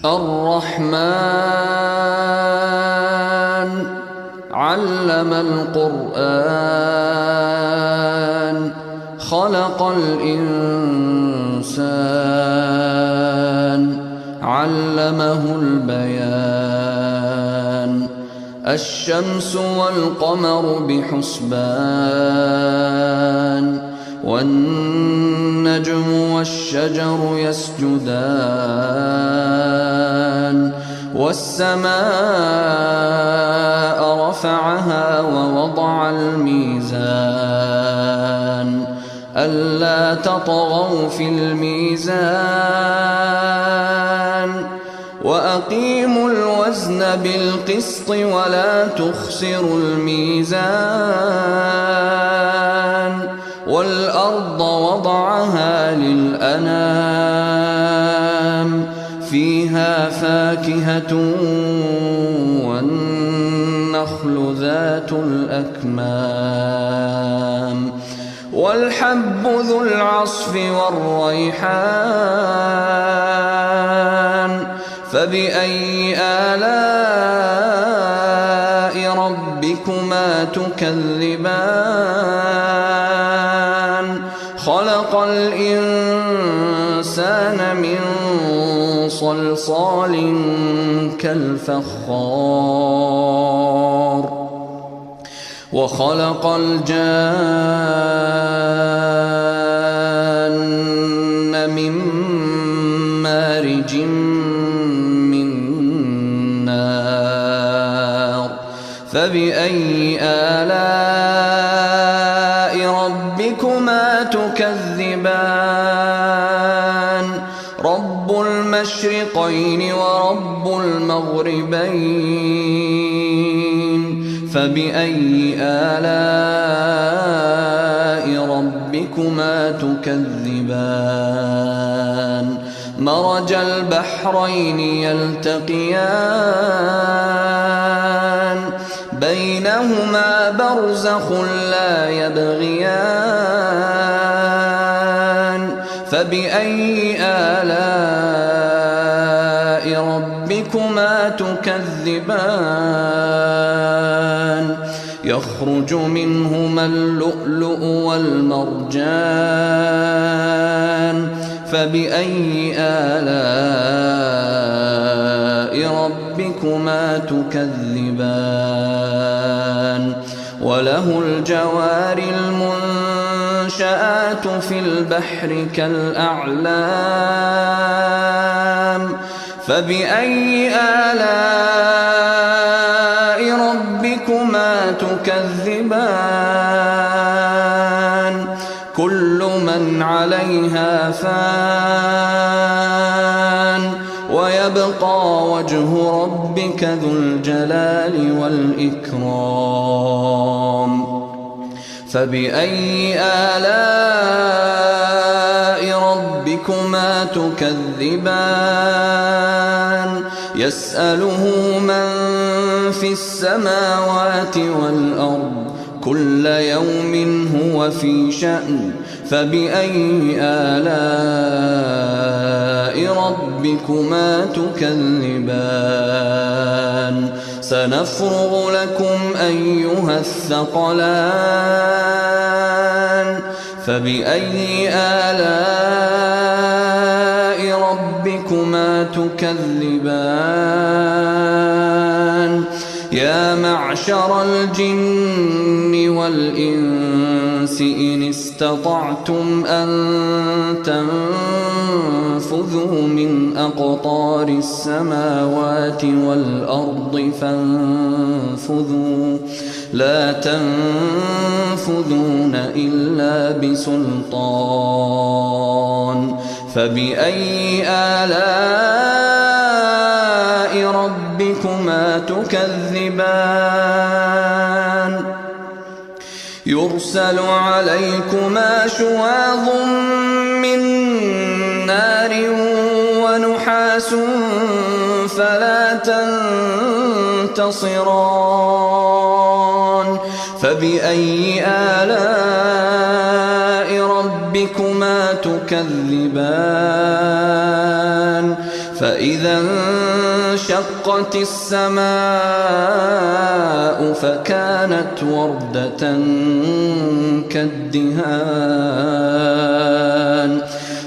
الرحمن علم القرآن خلق الإنسان علمه البيان الشمس والقمر بحسبان والنجم والشجر يسجدان والسماء رفعها ووضع الميزان ألا تطغوا في الميزان وأقيموا الوزن بالقسط ولا تخسروا الميزان والأرض وضعها للأنام فيها فاكهة والنخل ذات الأكمام والحب ذو العصف والريحان فبأي آلاء ربكما تكذبان خلق الإنسان من صلصال كالفخار وخلق الجان من مارج من نار فبأي آلاء ربكما تكذبان رب المشرقين ورب المغربين فبأي آلاء ربكما تكذبان مرج البحرين يلتقيان بينهما برزخ لا يبغيان فبأي آلاء ربكما تكذبان يخرج منهما اللؤلؤ والمرجان فبأي آلاء ربكما تكذبان وله الجوار المنشآت في البحر كالأعلام فبأي آلاء ربكما تكذبان كل من عليها فان ويبقى وجه ربك ذو الجلال والإكرام فبأي آلاء ربكما تكذبان يسأله من في السماوات والأرض كل يوم هو في شأن فبأي آلاء ربكما تكذبان سنفرغ لكم أيها الثقلان فبأي آلاء ربكما تكذبان يا معشر الجن والإنس إن استطعتم أن تنفذوا من أقطار السماوات والأرض فانفذوا لا تنفذون إلا بسلطان فبأي آلاء ربكما تكذبان يرسل عليكما شواظ من نار ونحاس فلا تنتصران فبأي آلاء ربكما تكذبان فإذا انشقت السماء فكانت وردة كالدهان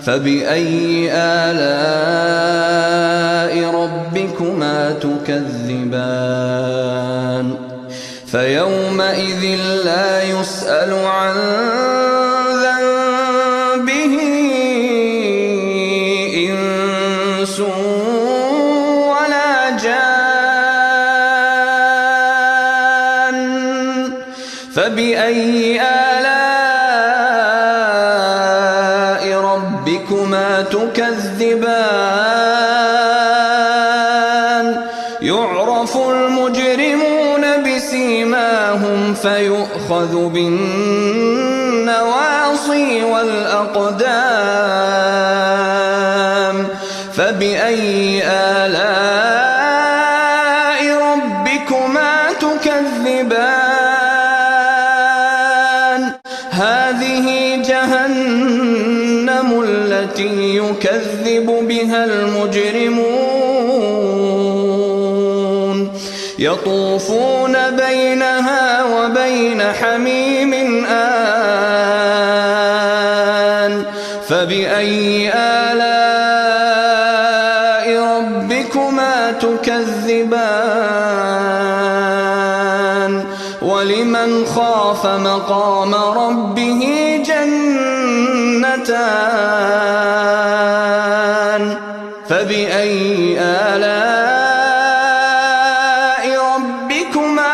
فبأي آلاء ربكما تكذبان فيومئذ لا يسأل عن ذنبه إنس ولا جان فبأي آلاء ربكما تكذبان يعرف المجرمون بسيماهم فيؤخذ بالنواصي والأقدام فبأي آلاء ربكما تكذبان هذه جهنم التي يكذب بها المجرمون يطوفون بينها وبين حميم آن فبأي آلاء ربكما تكذبان ولمن خاف مقام ربه جنتان فبأي آلاء ربكما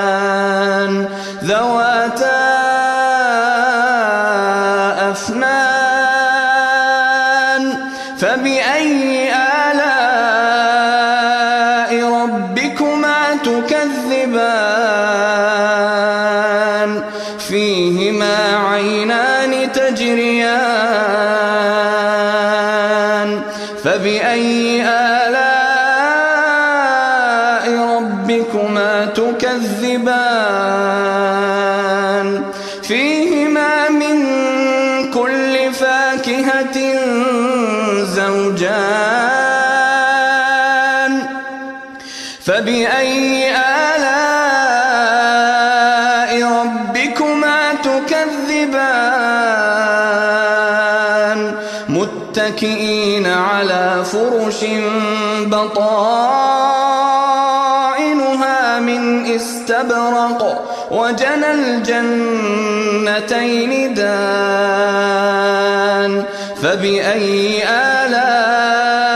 تكذبان ذواتا أفنان فبأي آلاء ربكما تكذبان فيهما عينان تجريان فبأي آلاء ربكما تكذبان فيهما من كل فاكهة زوجان فبأي آلاء ربكما تكذبان متكئين على فرش بطائنها من استبرق وجنى الجنتين دان فبأي آلاء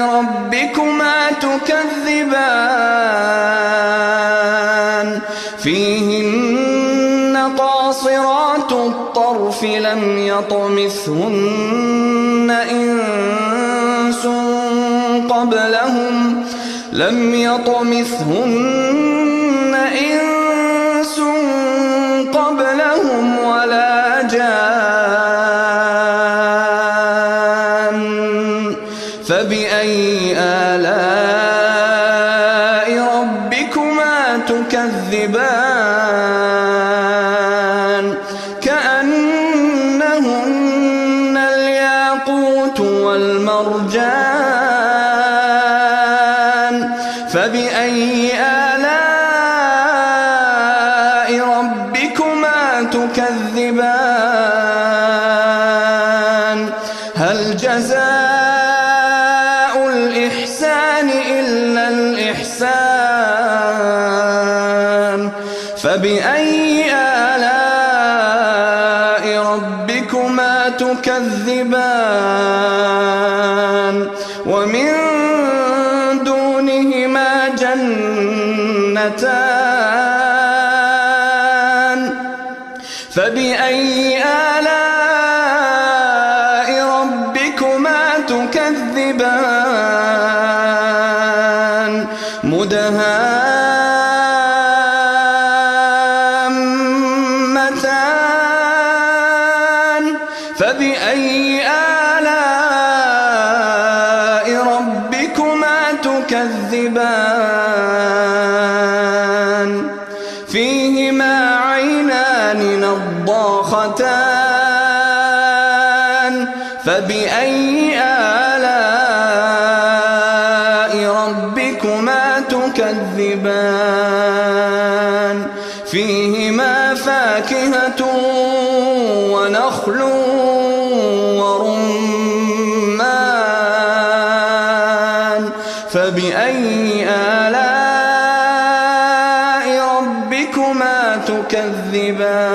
ربكما تكذبان فيهن قاصرات الطرف لم يطمثهن إنس قبلهم ولا جان فبأي آلاء ربكما تكذبان كأنهن الياقوت والمرجان فبأي آلاء ربكما تكذبان هل جزاء الإحسان إلا الإحسان فبأي آلاء ربكما تكذبان ومن دونهما جنتان فبأي آلاء ربكما تكذبان مدهامتان فبأي آلاء ربكما تكذبان فيهما عينان نضاختان فبأي فبأي آلاء ربكما تكذبان فيهما فاكهة ونخل ورمان فبأي آلاء ربكما تكذبان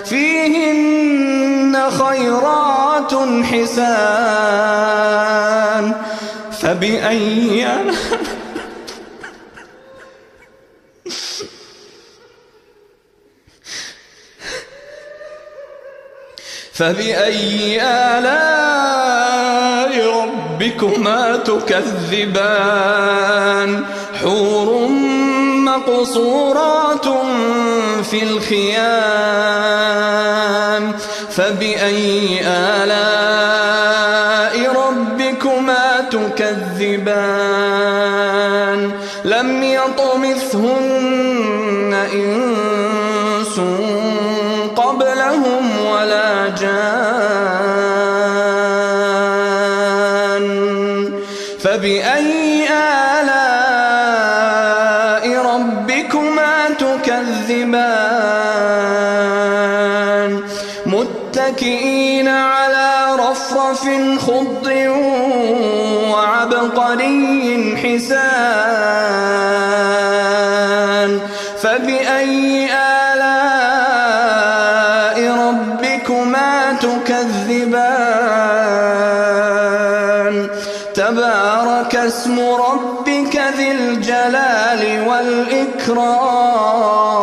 فيهن خيرات حسان فبأي آلاء ربكما تكذبان حور مقصورات في الخيام فبأي آلاء ربكما تكذبان لم يطمثهن إنس قبلهم ولا جان فبأي آلاء ربكما تكذبان متكئين على رفرف خضر وعبقري حسان فبأي آلاء ربكما تكذبان تبارك اسم ربك ذي الجلال والإكرام